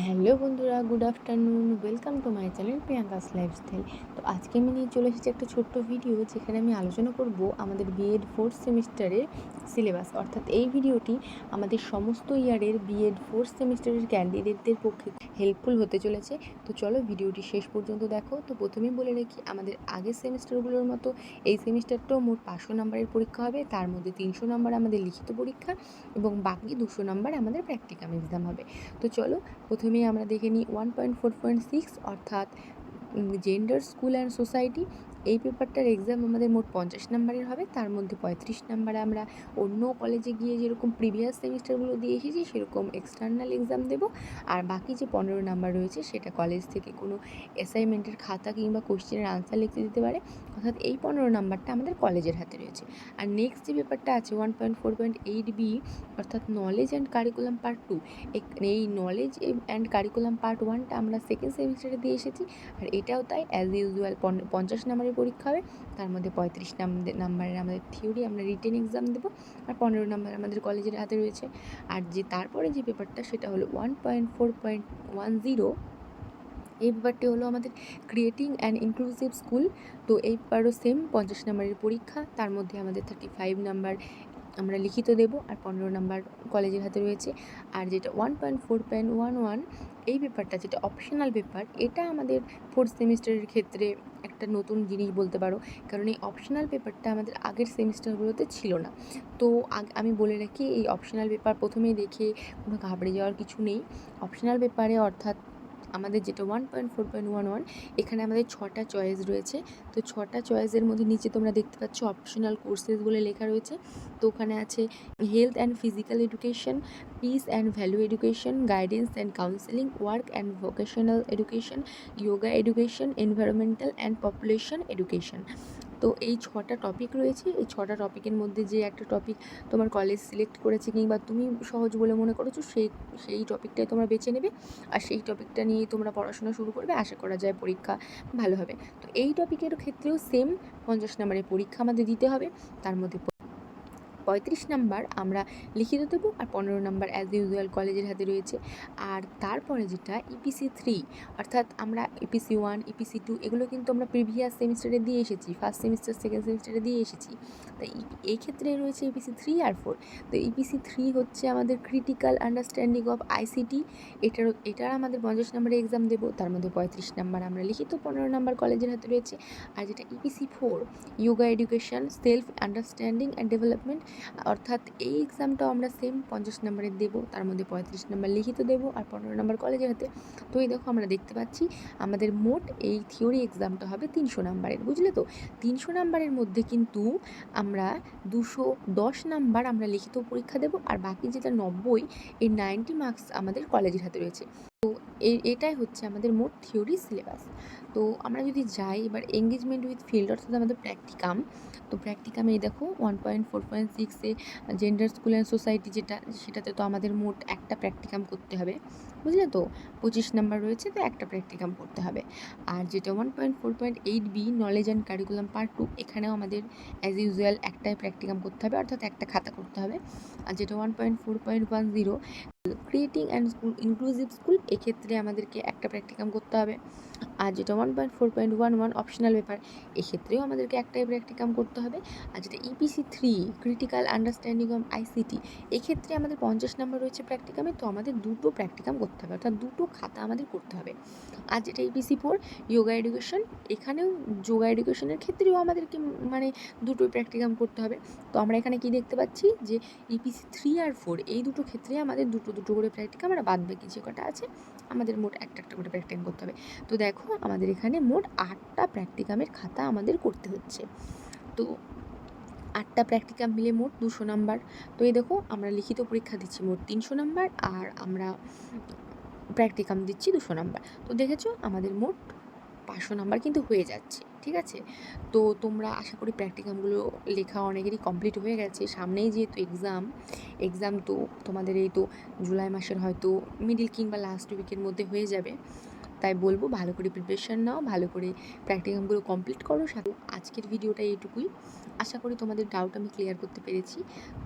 Hello বন্ধুরা, good afternoon. Welcome to my channel Priyanka's lifestyle. তো আজকে আমি নিয়ে চলে এসেছি একটা ছোট্ট ভিডিও, যেখানে আমি আলোচনা করব আমাদের বিএড ফোর্থ সেমিস্টারের সিলেবাস। অর্থাৎ এই ভিডিওটি আমাদের সমস্ত ইয়ারের বিএড ফোর্থ সেমিস্টারের ক্যান্ডিডেটদের পক্ষে হেল্পফুল হতে চলেছে। তো চলো ভিডিওটি শেষ পর্যন্ত দেখো। তো প্রথমেই বলে রাখি, আমাদের আগের সেমিস্টারগুলোর মতো এই সেমিস্টারটাও মোট 500 নম্বরের পরীক্ষা হবে। তার মধ্যে 300 নম্বর আমাদের লিখিত পরীক্ষা এবং বাকি 200 নম্বর আমাদের প্র্যাকটিকাম এক্সাম হবে। তো চলো প্রথমেই আমরা দেখে নিই 1.4.6 অর্থাৎ জেন্ডার, স্কুল অ্যান্ড সোসাইটি। এই পেপারটার এক্সাম আমাদের মোট 50 নাম্বারের হবে। তার মধ্যে 35 নাম্বারে আমরা অন্য কলেজে গিয়ে যেরকম প্রিভিয়াস সেমিস্টারগুলো দিয়ে এসেছি সেরকম এক্সটার্নাল এক্সাম দেব। আর বাকি যে 15 নাম্বার রয়েছে সেটা কলেজ থেকে কোনো অ্যাসাইনমেন্টের খাতা কিংবা কোশ্চেনের আনসার লিখতে দিতে পারে। অর্থাৎ এই 15 নাম্বারটা আমাদের কলেজের হাতে রয়েছে। আর নেক্সট যে পেপারটা আছে 1.4.8b অর্থাৎ নলেজ অ্যান্ড কারিকুলাম পার্ট 2। এই নলেজ অ্যান্ড কারিকুলাম পার্ট 1টা আমরা সেকেন্ড সেমিস্টারে দিয়ে এসেছি। আর এটাও তাই, অ্যাজ ইউজুয়াল 50 নাম্বারের পরীক্ষা হবে। তার মধ্যে 35 নাম্বারের আমাদের থিওরি, আমরা রিটেন এক্সাম দেবো। আর 15 নাম্বার আমাদের কলেজের হাতে রয়েছে। আর যে তারপরে যে পেপারটা সেটা হলো 1.4.10। এই পেপারটি হলো আমাদের ক্রিয়েটিং অ্যান্ড ইনক্লুসিভ স্কুল। তো এই পেপারও সেম 50 নাম্বারের পরীক্ষা। তার মধ্যে আমাদের 35 নাম্বার আমরা লিখিত দেব আর 15 নাম্বার কলেজের হাতে রয়েছে। আর যেটা 1.4.11 এই পেপারটা, যেটা অপশনাল পেপার, এটা আমাদের ফোর্থ সেমিস্টারের ক্ষেত্রে একটা নতুন জিনিস বলতে পারো। কারণ এই অপশনাল পেপারটা আমাদের আগের সেমিস্টারগুলোতে ছিল না। তো আমি বলে রাখি, এই অপশনাল পেপার প্রথমেই দেখে কোনো ঘাবড়ে যাওয়ার কিছু নেই। অপশনাল পেপারে অর্থাৎ আমাদের যেটা 1.4.11, এখানে আমাদের 6টা চয়েস রয়েছে। তো 6টা চয়েসের মধ্যে নিচে তোমরা দেখতে পাচ্ছ অপশনাল কোর্সেস বলে লেখা রয়েছে। তো ওখানে আছে health and physical education, piece and value education, guidance and counselling, work and vocational education, yoga education, environmental and population education. তো এই 6টা টপিক রয়েছে। এই 6টা টপিকের মধ্যে যে একটা টপিক তোমার কলেজ সিলেক্ট করেছে কিংবা তুমি সহজ বলে মনে করেছো, সেই টপিকটাই তোমরা বেছে নেবে। আর সেই টপিকটা নিয়েই তোমরা পড়াশোনা শুরু করবে। আশা করা যায় পরীক্ষা ভালো হবে। তো এই টপিকের ক্ষেত্রেও সেম 50 নাম্বারের পরীক্ষা আমাদের দিতে হবে। তার মধ্যে 35 নাম্বার আমরা লিখিত দেবো আর 15 নাম্বার অ্যাজ ইউজুয়াল কলেজের হাতে রয়েছে। আর তারপরে যেটা ইপিসি 3, অর্থাৎ আমরা ইপিসি 1, ইপিসি 2 এগুলো কিন্তু আমরা প্রিভিয়াস সেমিস্টারে দিয়ে এসেছি, ফার্স্ট সেমিস্টার সেকেন্ড সেমিস্টারে দিয়ে এসেছি। তাই এই ক্ষেত্রে রয়েছে ইপিসি 3 আর 4। তো ইপিসি 3 হচ্ছে আমাদের ক্রিটিক্যাল আন্ডারস্ট্যান্ডিং অফ আইসিটি। এটার আমাদের 50 নাম্বারের এক্সাম দেবো। তার মধ্যে 35 নাম্বার আমরা লিখিত, 15 নাম্বার কলেজের হাতে রয়েছে। আর যেটা EPC 4, yoga education, self understanding and development, অর্থাৎ এই এক্সামটাও আমরা সেম 50 নাম্বারের দেবো। তার মধ্যে 35 নাম্বার লিখিত দেবো আর 15 নাম্বার কলেজের হাতে। তো এই দেখো আমরা দেখতে পাচ্ছি আমাদের মোট এই থিওরি এক্সামটা হবে 300 নাম্বারের, বুঝলে তো। 300 নাম্বারের মধ্যে কিন্তু আমরা 210 নাম্বার আমরা লিখিত পরীক্ষা দেবো। আর বাকি যেটা 90, এই 90 মার্কস আমাদের কলেজের হাতে রয়েছে। তো এটাই হচ্ছে আমাদের মোট থিওরি সিলেবাস। তো আমরা যদি যাই এবার এঙ্গেজমেন্ট উইথ ফিল্ড, অর্থাৎ আমাদের প্র্যাকটিকাম। তো প্র্যাকটিকামে এই দেখো 1.4.6-এ জেন্ডার, স্কুল অ্যান্ড সোসাইটি, সেটাতে তো আমাদের মোট একটা প্র্যাকটিকাম করতে হবে, বুঝলে তো। 25 নাম্বার রয়েছে, তো একটা প্র্যাকটিকাম করতে হবে। আর যেটা 1.4.8b knowledge and curriculum part 2, এখানেও আমাদের অ্যাজ ইউজুয়াল একটাই প্র্যাকটিকাম করতে হবে, অর্থাৎ একটা খাতা করতে হবে। আর যেটা 1.4.10 ক্রিয়েটিং অ্যান্ড ইনক্লুসিভ স্কুল, এক্ষেত্রে আমাদেরকে একটা প্র্যাকটিকাম করতে হবে। আর যেটা 1.4.11 অপশনাল পেপার, এক্ষেত্রেও আমাদেরকে একটাই প্র্যাকটিকাম করতে হবে। আর যেটা EPC 3 critical understanding of ICT, এক্ষেত্রে আমাদের 50 নাম্বার রয়েছে প্র্যাকটিকামে। তো আমাদের দুটো প্র্যাকটিকাম করতে হবে, অর্থাৎ দুটো খাতা আমাদের করতে হবে। আর যেটা ইপিসি 4 যোগা এডুকেশন, এখানেও যোগা এডুকেশনের ক্ষেত্রেও আমাদেরকে মানে দুটোই প্র্যাকটিকাম করতে হবে। তো আমরা এখানে কি দেখতে পাচ্ছি যে ইপিসি 3 আর 4 এই দুটো ক্ষেত্রে আমাদের দুটো দুটো করে প্র্যাকটিকাম, আর বাদ বাকি যে কটা আছে আমাদের মোট একটা একটা করে প্র্যাকটিকাম করতে হবে। তো দেখো আমাদের এখানে মোট 8টা প্র্যাকটিকামের খাতা আমাদের করতে হচ্ছে। তো 8টা প্র্যাকটিকাম মিলে মোট 200 নাম্বার। তো এই দেখো আমরা লিখিত পরীক্ষা দিচ্ছি মোট 300 নাম্বার, আর আমরা প্র্যাকটিকাম দিচ্ছি 200 নাম্বার। তো দেখেছো আমাদের মোট 500 নাম্বার কিন্তু হয়ে যাচ্ছে, ঠিক আছে। তো তোমরা আশা করি প্র্যাকটিকামগুলো লেখা অনেকেরই কমপ্লিট হয়ে গেছে। সামনেই যেহেতু এক্সাম তো তোমাদের এই তো জুলাই মাসের হয়তো মিডিল কিংবা লাস্ট উইকের মধ্যে হয়ে যাবে। তাই বলবো ভালো করে প্রিপারেশান নাও, ভালো করে প্র্যাকটিকামগুলো কমপ্লিট করো। সাথে আজকের ভিডিওটা এইটুকুই। আশা করি তোমাদের ডাউট আমি ক্লিয়ার করতে পেরেছি।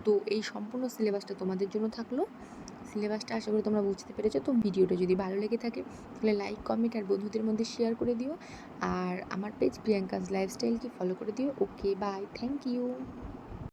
তো এই সম্পূর্ণ সিলেবাসটা তোমাদের জন্য থাকলো। সিলেবাসটা আশা করি তোমরা বুঝতে পেরেছো। তো ভিডিওটা যদি ভালো লেগে থাকে তাহলে লাইক, কমেন্ট আর বন্ধুদের মধ্যে শেয়ার করে দিও। আর আমার পেজ প্রিয়াঙ্কাস লাইফস্টাইলকে ফলো করে দিও। ওকে, বাই, থ্যাংক ইউ।